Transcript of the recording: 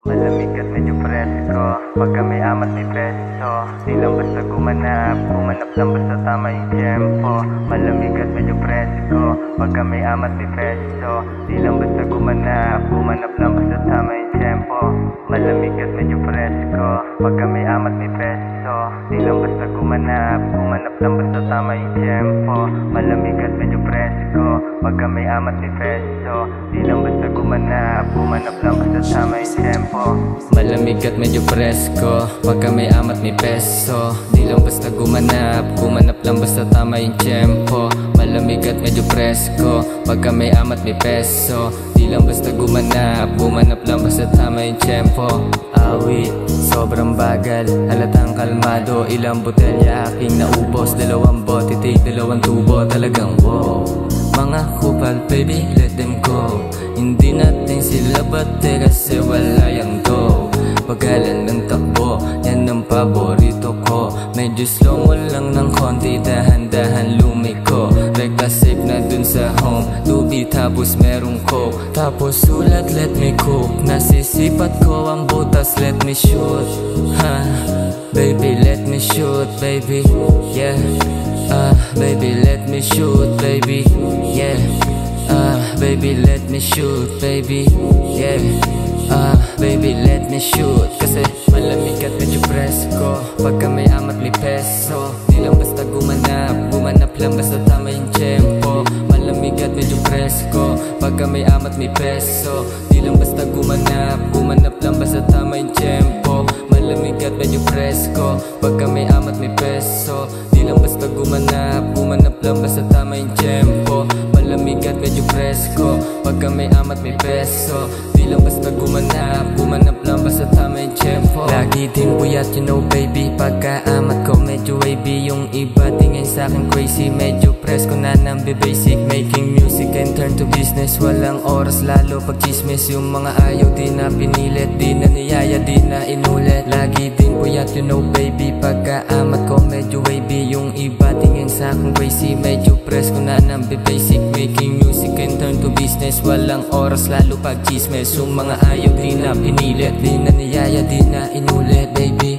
Malamig at medyo presko, pagka may amat may peso. Di lang basta gumanap lang basta tama yung tempo. Malamig at medyo presko, pagka may amat may peso. Di lang basta gumanap lang basta tama yung tempo. Malamig at medyo presko, pagka may amat may peso. Di lang basta gumanap lang basta tama yung tempo. Malamig at medyo presko, pagka may amat may peso. Di lang basta gumanap lang basta tama yung tempo. Malamig at medyo presko, pagka may amat may peso. Di lang basta gumanap lang basta tama yung tempo. Malamig at medyo presko, pagka may amat may peso. Di lang basta gumanap lang basta tama yung tempo. Awit, sobrang bagal, halatang kalmado. Ilang botelya aking naubos, 2 bote, take 2 tubo. Talagang wow, mga kupal, baby, let them go. Hindi natin sila bate kasi wala yang go. Pagalan ng takbo, yan ang paborito ko. Medyo slow mo lang ng konti, dahan-dahan lumiko. Rekta safe na dun sa home, tubi tapos merong coke. Tapos sulat, let me cook. Nasisipat ko ang butas, let me shoot. Ha, baby, let me shoot, baby, yeah. Baby, let me shoot, baby, yeah. Baby, let me shoot, baby, yeah. Baby, let me shoot. Kasi malamig at medyo presko, pagka may amat may peso. Di lang basta gumanap lang basta tama yung tempo. Malamig at medyo presko, pagka may amat may peso. Di lang basta gumanap lang basta tama yung tempo. Malamig at medyo presko, pagka may amat may peso. Di lang basta gumanap lang basta tama yung tempo. Malamig at medyo presko, pagka may amat may peso. Di lang basta gumanap lang basta tama yung tempo. Lagi din buyat, you know baby, pagka amat ko medyo wavy. Yung iba tingin sa'kin crazy, medyo presko na nang basic. Making music and turn to business, walang oras lalo pag chismis. Yung mga ayaw di na pinilit, di na niyaya, di na inulit. Lagi din buyat, you know baby, pagka amat ko medyo wavy. Yung iba tingin sa'kin crazy, medyo presko na nang basic. Making music and turn to business, walang oras lalo pag chismis. Yung mga ayaw di na pinilit, di na niyaya, di na inulit, baby.